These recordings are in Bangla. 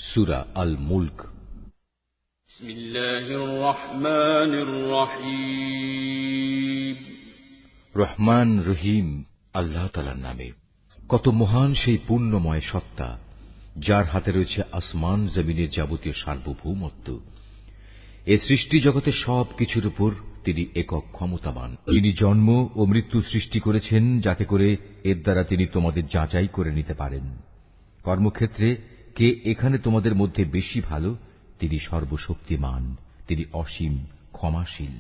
সূরা আল মুলক। বিসমিল্লাহির রহমানির রহিম। রহমান রহিম আল্লাহ তাআলার নামে। কত মহান সেই পূর্ণময় সত্তা, যার হাতে রয়েছে আসমান জমিনের যাবতীয় সার্বভৌমত্ব। এ সৃষ্টি জগতের সব কিছুর উপর তিনি একক ক্ষমতাবান। তিনি জন্ম ও মৃত্যু সৃষ্টি করেছেন, যাতে করে এর দ্বারা তিনি তোমাদের যাচাই করে নিতে পারেন। কর্মক্ষেত্রে কে এখানে তোমাদের মধ্যে বেশি ভালো, তিনি সর্বশক্তিমান, তিনি অসীম ক্ষমাশীল।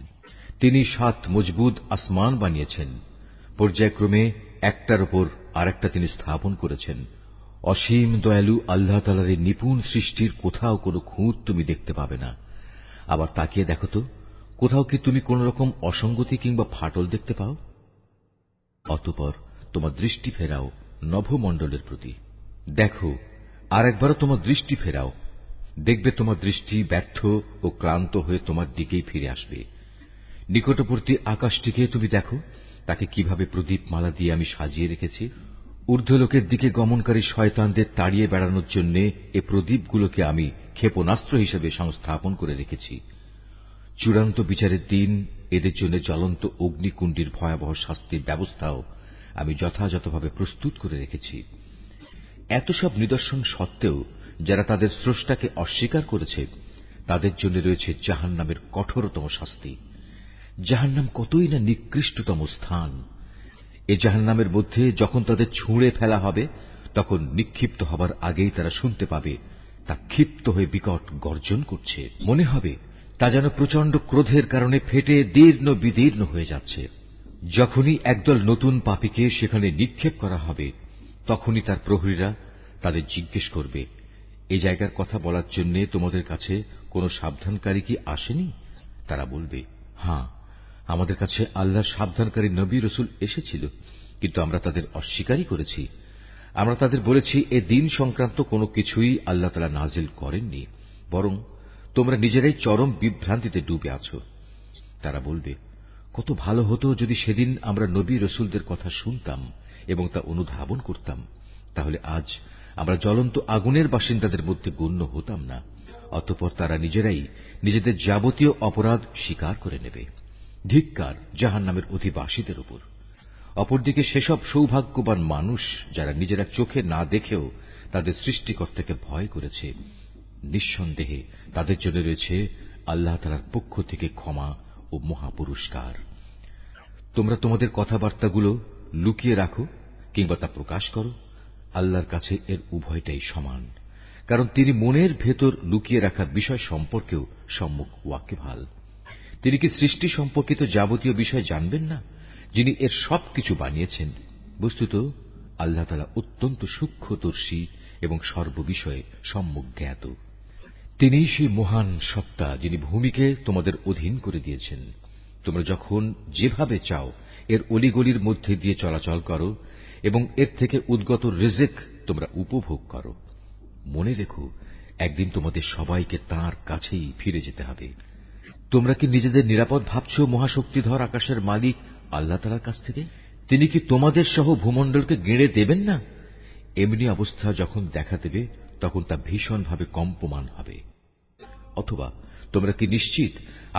তিনি 7 মজবুত আসমান বানিয়েছেন, পর্যায়ক্রমে একটার উপর আরেকটা তিনি স্থাপন করেছেন। অসীম দয়ালু আল্লাহ তাআলার এই নিপুণ সৃষ্টির কোথাও কোনো খুঁত তুমি দেখতে পাবে না। আবার তাকিয়ে দেখো তো, কোথাও কি তুমি কোন রকম অসঙ্গতি কিংবা ফাটল দেখতে পাও? অতঃপর তোমার দৃষ্টি ফেরাও নভমণ্ডলের প্রতি। দেখো, আর একবারও তোমার দৃষ্টি ফেরাও, দেখবে তোমার দৃষ্টি ব্যর্থ ও ক্লান্ত হয়ে তোমার দিকেই ফিরে আসবে। নিকটবর্তী আকাশটিকে তুমি দেখো, তাকে কিভাবে প্রদীপমালা দিয়ে আমি সাজিয়ে রেখেছি। ঊর্ধ্বলোকের দিকে গমনকারী শয়তানদের তাড়িয়ে বেড়ানোর জন্য এ প্রদীপগুলোকে আমি ক্ষেপণাস্ত্র হিসেবে সংস্থাপন করে রেখেছি। চূড়ান্ত বিচারের দিন এদের জন্য জ্বলন্ত অগ্নিকুণ্ডের ভয়াবহ শাস্তির ব্যবস্থাও আমি যথাযথভাবে প্রস্তুত করে রেখেছি। এত সব নিদর্শন সত্ত্বেও যারা তাদের স্রষ্টাকে অস্বীকার করেছে, তাদের জন্য রয়েছে জাহান্নামের কঠোরতম শাস্তি। জাহান্নাম কতই না নিকৃষ্টতম স্থান। এ জাহান্নামের মধ্যে যখন তাদের ছুঁড়ে ফেলা হবে, তখন নিক্ষিপ্ত হবার আগেই তারা শুনতে পাবে তা ক্ষিপ্ত হয়ে বিকট গর্জন করছে। মনে হবে তা যেন প্রচন্ড ক্রোধের কারণে ফেটে দীর্ণ বিদীর্ণ হয়ে যাচ্ছে। যখনই একদল নতুন পাপীকে সেখানে নিক্ষেপ করা হবে, তখনই তার প্রহরীরা তাদের জিজ্ঞেস করবে, এই জায়গার কথা বলার জন্য তোমাদের কাছে কোনো সাবধানকারী কি আসেনি? তারা বলবে, হ্যাঁ, আমাদের কাছে আল্লাহর সাবধানকারী নবী রাসূল এসেছিল, কিন্তু আমরা তাদের অস্বীকারই করেছি। আমরা তাদের বলেছি এ দিন সংক্রান্ত কোনো কিছুই আল্লাহ তাআলা নাজিল করেননি, বরং তোমরা নিজেরাই চরম বিভ্রান্তিতে ডুবে আছো। তারা বলবে, কত ভালো হতো যদি সেদিন আমরা নবী রাসূলদের কথা শুনতাম এবং তা অনুধাবন করতাম, তাহলে আজ আমরা জ্বলন্ত আগুনের বাসিন্দাদের মধ্যে গণ্য হতাম না। অতঃপর তারা নিজেরাই নিজেদের যাবতীয় অপরাধ স্বীকার করে নেবে। ধিক্কার জাহান্নামের অধিবাসীদের উপর। অপরদিকে সেসব সৌভাগ্যবান মানুষ যারা নিজেরা চোখে না দেখেও তাদের সৃষ্টিকর্তাকে ভয় করেছে, নিঃসন্দেহে তাদের জন্য রয়েছে আল্লাহ তাআলার পক্ষ থেকে ক্ষমা ও মহাপুরস্কার। তোমরা তোমাদের কথাবার্তাগুলো লুকিয়ে রাখো কিংবা তা প্রকাশ করো, আল্লাহর কাছে এর উভয়টাই সমান, কারণ তিনি মনের ভেতর লুকিয়ে রাখা বিষয় সম্পর্কেও সম্যক ওয়াকিবহাল। তিনি কি সৃষ্টি সম্পর্কিত যাবতীয় বিষয় জানবেন না, যিনি এর সবকিছু বানিয়েছেন? বস্তুত আল্লাহ তাআলা অত্যন্ত সূক্ষ্মদর্শী এবং সর্ববিষয়ে সম্যক জ্ঞাত। তিনিই সেই মহান সত্তা যিনি ভূমিকে তোমাদের অধীন করে দিয়েছেন। তোমরা যখন যেভাবে চাও এর অলিগলির মধ্যে দিয়ে চলাচল করো এবং এর থেকে উদ্গত রিজিক তোমরা উপভোগ করো। মনে রেখো, একদিন তোমাদের সবাইকে তাঁর কাছেই ফিরে যেতে হবে। তোমরা কি নিজেদের নিরাপদ ভাবছ মহাশক্তিধর আকাশের মালিক আল্লাহ তাআলার কাছ থেকে? তিনি কি তোমাদের সহ ভূমণ্ডলকে গেঁড়ে দেবেন না? এমনি অবস্থা যখন দেখা দেবে, তখন তা ভীষণভাবে কম্পমান হবে। অথবা তোমরা কি নিশ্চিত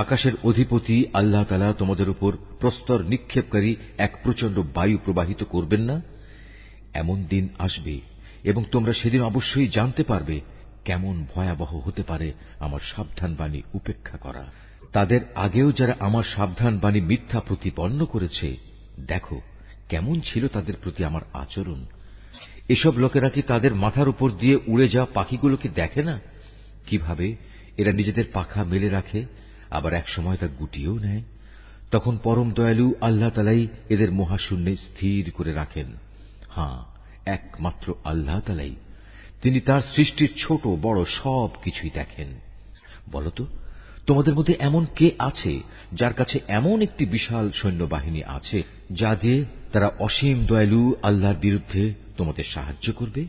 আকাশের অধিপতি আল্লাহ তাআলা তোমাদের উপর প্রস্তর নিক্ষেপকারী এক প্রচন্ড বায়ু প্রবাহিত করবেন না? এমন দিন আসবে এবং তোমরা সেদিন অবশ্যই জানতে পারবে কেমন ভয়াবহ হতে পারে আমার সাবধান বাণী উপেক্ষা করা। তাদের আগেও যারা আমার সাবধান বাণী মিথ্যা প্রতিপন্ন করেছে, দেখো কেমন ছিল তাদের প্রতি আমার আচরণ। এসব লোকেরা কি তাদের মাথার উপর দিয়ে উড়ে যাওয়া পাখিগুলোকে দেখে না, কিভাবে এরা নিজেদের পাখা মেলে রাখে, আবার এক সময় তা গুটিয়েও নেয়? তখন পরম দয়ালু আল্লাহ তাআলাই এদের মহাশূন্যে স্থির করে রাখেন। হ্যাঁ, একমাত্র আল্লাহ তাআলাই, তিনি তার সৃষ্টির ছোট বড় সব কিছুই দেখেন। বলতো, তোমাদের মধ্যে এমন কে আছে যার কাছে এমন একটি বিশাল সৈন্যবাহিনী আছে, যা দিয়ে তারা অসীম দয়ালু আল্লাহর বিরুদ্ধে তোমাদের সাহায্য করবে?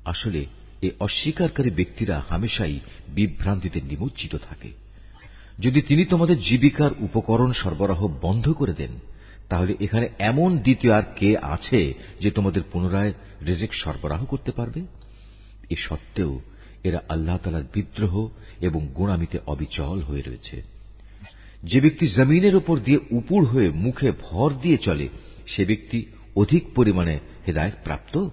আসলে এই অস্বীকারী ব্যক্তিরা হামেশাই বিভ্রান্তিতে নিমজ্জিত থাকে। যদি তিনি তোমাদের জীবিকার উপকরণ সরবরাহ বন্ধ করে দেন, তাহলে এখানে এমন দ্বিতীয় আর কে আছে যে তোমাদের পুনরায় রিজিক সরবরাহ করতে পারবে? এ সত্ত্বেও এরা আল্লাহ তাআলার বিদ্রোহ এবং গোঁড়ামিতে অবিচল হয়ে রয়েছে। যে ব্যক্তি জমিনের উপর দিয়ে উপুড় হয়ে মুখে ভর দিয়ে চলে, সে ব্যক্তি অধিক পরিমাণে হেদায়েত প্রাপ্ত,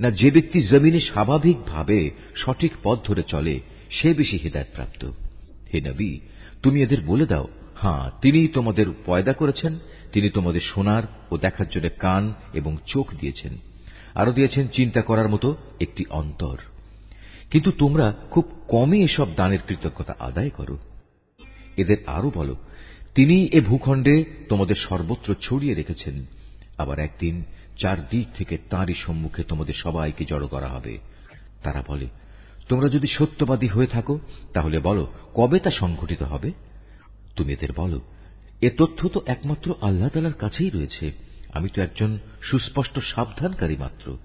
না যে ব্যক্তি জমিনে স্বাভাবিকভাবে সঠিক পথ ধরে চলে সে বেশি হেদায়েত প্রাপ্ত? হে নবী, তুমি এদের বলে দাও, হ্যাঁ, তিনিই তোমাদের পয়দা করেছেন, তিনি তোমাদের শোনার ও দেখার জন্য কান এবং চোখ দিয়েছেন, আরো দিয়েছেন চিন্তা করার মতো একটি অন্তর। কিন্তু তোমরা খুব কমই এসব দানের কৃতজ্ঞতা আদায় করো। এদের আরো বলো, তিনি এ ভূখণ্ডে তোমাদের সর্বত্র ছড়িয়ে রেখেছেন। আবার একদিন চারদিক থেকে তাঁরই সম্মুখে তোমাদের সবাইকে জড়ো করা হবে। তারা বলে, তোমরা যদি সত্যবাদী হয়ে থাকো তাহলে বলো, কবে তা সংঘটিত হবে? তুমি এদের বলো, এ তথ্য তো একমাত্র আল্লাহ তাআলার কাছেই রয়েছে। আমি তো একজন সুস্পষ্ট সাবধানকারী মাত্র।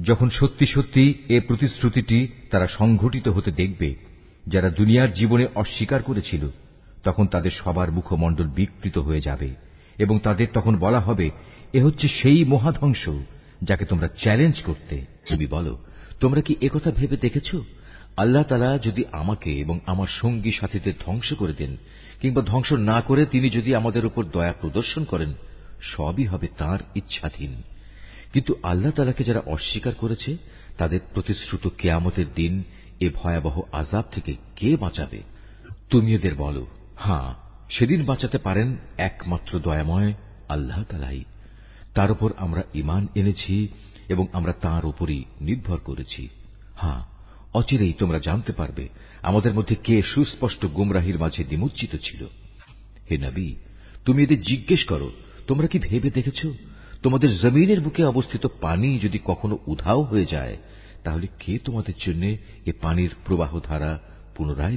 যখন সত্যি সত্যি এ প্রতিশ্রুতিটি তারা সংঘটিত হতে দেখবে, যারা দুনিয়ার জীবনে অস্বীকার করেছিল, তখন তাদের সবার মুখমণ্ডল বিকৃত হয়ে যাবে এবং তাদের তখন বলা হবে, এ হচ্ছে সেই মহাধ্বংস যাকে তোমরা চ্যালেঞ্জ করতে। তুমি বলো, তোমরা কি একথা ভেবে দেখেছ, আল্লাহ তাআলা যদি আমাকে এবং আমার সঙ্গী সাথীদের ধ্বংস করে দেন, কিংবা ধ্বংস না করে তিনি যদি আমাদের উপর দয়া প্রদর্শন করেন, সবই হবে তাঁর ইচ্ছাধীন। কিন্তু আল্লাহ তাআলাকে যারা অস্বীকার করেছে, তাদের প্রতিশ্রুত কিয়ামতের দিন এ ভয়াবহ আযাব থেকে কে বাঁচাবে? তুমি এদের বলো, হ্যাঁ, সেদিন বাঁচাতে পারেন একমাত্র দয়াময় আল্লাহ তাআলাই। তার উপর আমরা ঈমান এনেছি এবং আমরা তাঁর উপরই নির্ভর করেছি। হ্যাঁ, অচিরেই তোমরা জানতে পারবে আমাদের মধ্যে কে সুস্পষ্ট গুমরাহির মাঝে নিমজ্জিত ছিল। হে নবী, তুমি এদের জিজ্ঞেস করো, তোমরা কি ভেবে দেখেছ, তোমাদের জমিনের বুকে অবস্থিত পানি যদি কখনো উধাও হয়ে যায়, তাহলে কে তোমাদের জন্য এ পানির প্রবাহ ধারা পুনরায়